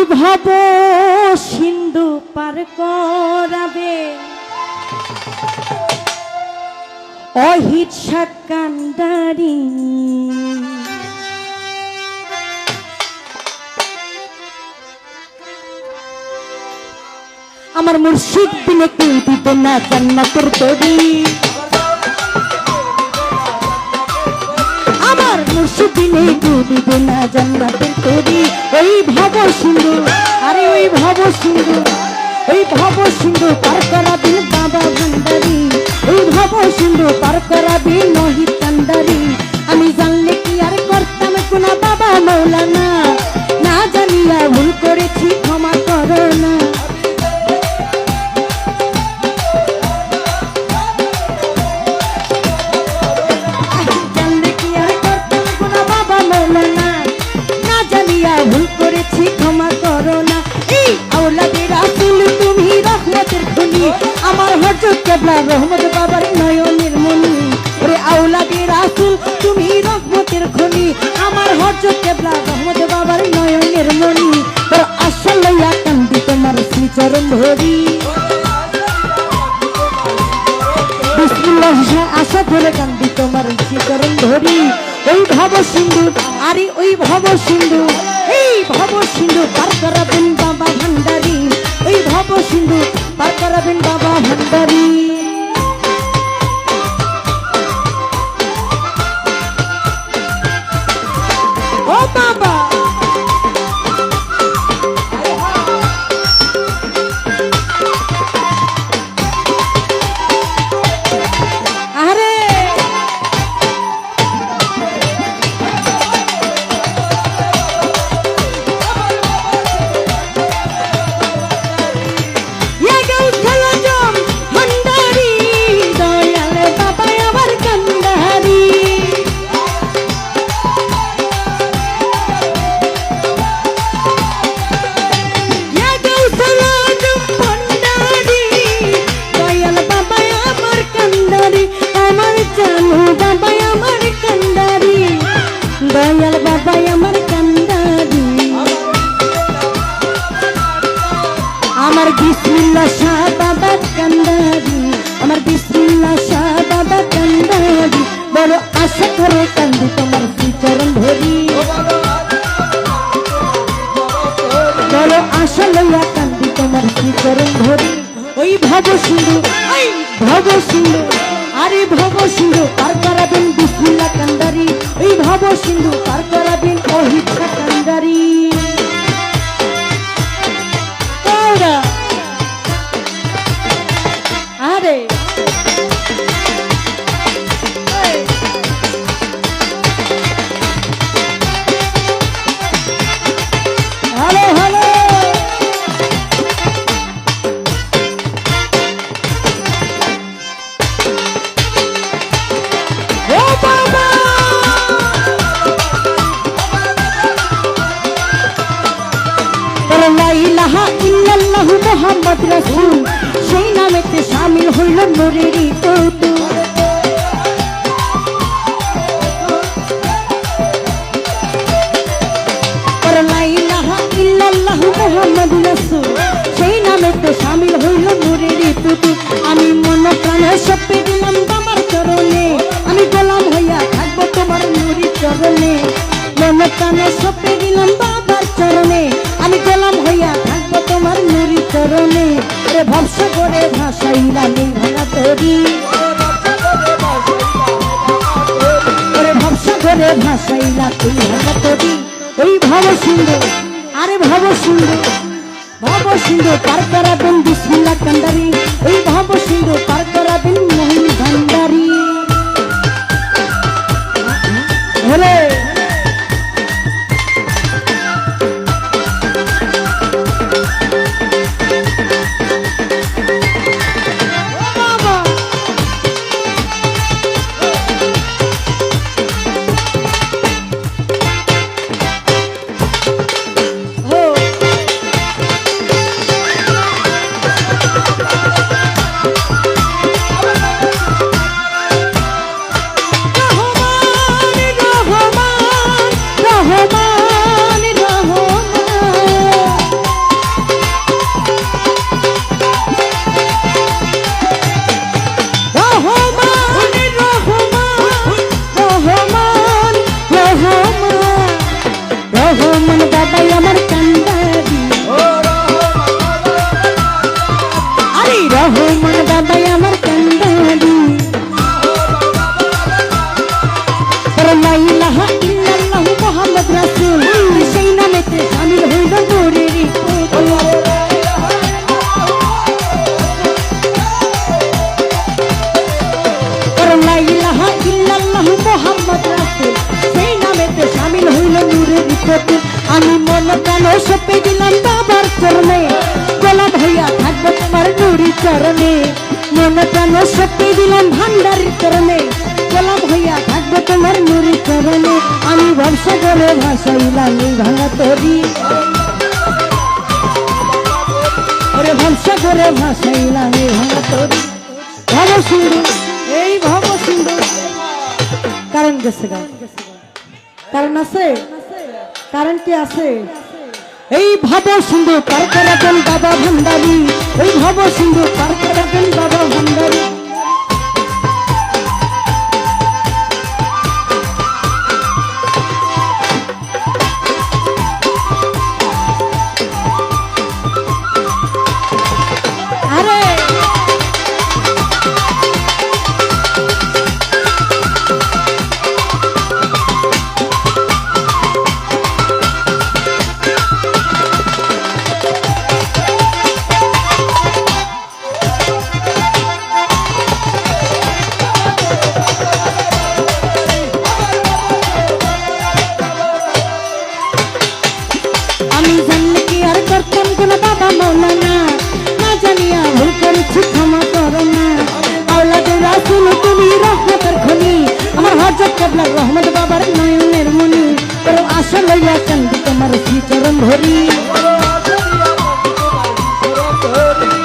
ভব সিন্ধু পার করাবে অহিংসা কান্ডারি। আমার মুর্শিদ বিনে কেউ দিবে না জান্নাতের তরি। আমার মুর্শিদ বিনে কেউ দিবে না জান্নাতের তরি। ওই ভব সিন্ধু, আরে ওই ভব সিন্ধু, ওই ভব সিন্ধু পার করাবেন বাবা ভান্ডারি। ওই ভব সিন্ধু পার করাবেন নহিত কান্ডারি। আমি জানলে কি আর করতাম গুনাহ বাবা মৌলানা, না জানিয়া ভুল করেছি ক্ষমা করো না। ভুল করেছি ক্ষমা করো না। এই আওলাদে রাসূল তুমি রহমতের খনি, আমার হযরত কেবলা রহমত বাবার নয়নের মনি। ওরে আওলাদে রাসূল তুমি রহমতের খনি, আমার হযরত কেবলা রহমত বাবার নয়নের মনি। তোর আশা লইয়া কান্দি তোমার শ্রীচরণ ধরি। বিসমিল্লাহ আশা ধরে কান্দি তোমার শ্রীচরণ ধরি। ওই ভব সিন্ধু, আরে ওই ভব সিন্ধু, এই ভব সিন্ধু পার করাবেন বাবা ভান্ডারি। ওই ভব সিন্ধু পার করাবেন বাবা ভান্ডারি। ও বাবা আমার বিসমিল্লাহ শাহ বাবা কান্ডারি, আমার বিসমিল্লাহ শাহ বাবা কান্ডারি। বড় আশা করে কান্দি তোমার শ্রীচরণ ধরি। বড় আশা লইয়া কান্দি তোমার শ্রীচরণ ধরি। ওই ভব সিন্ধু, ওই ভব সিন্ধু, আরে ভব সিন্ধু পার করাবেন বিসমিল্লাহ কান্ডারি। ওই ভব সিন্ধু পার করাবেন অহিংসা কান্ডারি। আরে হ্যালো হ্যালো ও বাবা লা ইলাহা ইল্লাল্লাহু মুহাম্মদ রাসূল, সেই নামেতে শামিল হইল নূরেরই কৌতুক। লা ইলাহা ইল্লাল্লাহু মুহাম্মদ রাসূল, সেই নামেতে শামিল হইল নূরেরই কৌতুক। আমি মন প্রাণে সঁপে দিলাম বাবার চরণে, আমি গোলাম হইয়া থাকবো তোমার নূরি চরণে। মন প্রাণে সঁপে দিলাম বাবার চরণে, আমি গোলাম হইয়া থাকবো তোমার নূরি চরণে। রে ভবসা করে ভাসাইলাম এই ভাঙা তরি। ওরে ভবসা করে ভাসাইলাম এই ভাঙা তরি। ওই ভব সিন্ধু, আরে ভব সিন্ধু, ভব সিন্ধু পার করাবেন বিসমিল্লাহ কান্ডারি। ওই ভব সিন্ধু পার করাবেন মহিন ভান্ডারি। হলে সপে দিলাম বাবার চরণে গোলাপ হইয়া থাকবো তোমার নুরি চরণে মন প্রাণ সপে দিলাম ভান্ডারির চরণে গোলাপ হইয়া থাকবো তোমার নুরি চরণে আমি ভরসা করে ভাসাইলাম এই ভাঙা তরি ওরে ভরসা করে ভাসাইলাম এই ভাঙা তরি ভব সিন্ধু এই ভব সিন্ধু কারণ গেছে গা কারণ আছে কারণ কি আছে এই ভব সিন্ধু পার করাবেন বাবা ভান্ডারী এই ভব সিন্ধু পার করাবেন বাবা ভান্ডারী আমি জানলে কি আর করতাম কোন বাবা মৌলানা না জানিয়া ভুল করেছি ক্ষমা করো না আওলাদে রাসূল তুমি রহমতের খনি আমার হযরত কেবলা রহমত বাবার নয়নের মনি তোর আশা লইয়া কান্দি তোমার শ্রীচরণ ধরি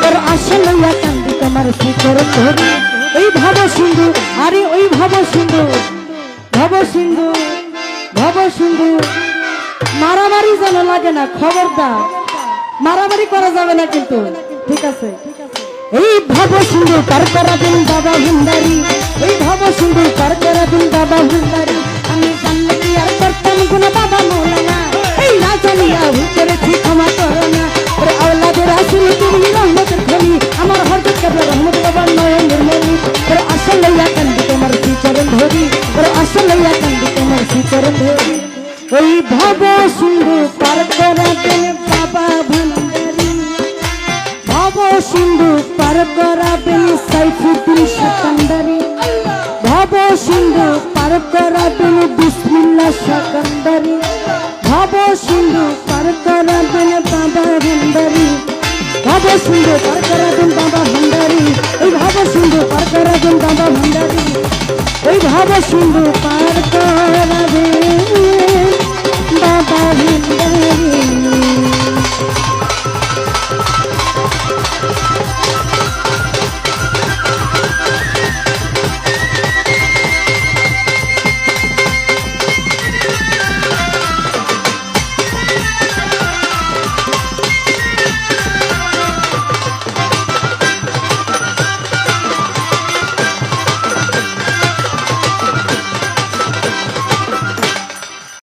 তোর আশা লইয়া কান্দি তোমার শ্রীচরণ ধরি এই ভব সিন্ধু আরে ওই ভব সিন্ধু ভব সিন্ধু ভব সিন্ধু মারামারি যেন লাগে না খবরদার মারামারি করা যাবে না কিন্তু ঠিক আছে এই ভব সিন্ধু পার করাবেন বাবা ভান্ডারী এই ভব সিন্ধু পার করাবেন বাবা ভান্ডারী আমি জানলে কি আর করতাম কোন বাবা মৌলানা এই না জানিয়া ভুল করেছি ক্ষমা করো না ওরে আওলাদে রাসূল তুমি রহমতের খনি আমার হযরত কেবলা রহমত বাবার নয়নের মনি ওরে আশা লইয়া কান্দি তোমার শ্রীচরণ ধরি ওরে আশা লইয়া কান্দি তোমার শ্রীচরণ ধরি ওই ভব সিন্ধু পার করাবেন বাবা ভান্ডারী ভব সিন্ধু পার করাবেন সাইফুদ্দিন সেকেন্ডারি ভব সিন্ধু পার করাবেন বিসমিল্লাহ সেকেন্ডারি ভব সিন্ধু পার করাবেন বাবা ভান্ডারী ভব সিন্ধু পার করাবেন বাবা ভান্ডারী ওই ভব সিন্ধু পার করাবেন বাবা ভান্ডারী ওই ভব সিন্ধু পার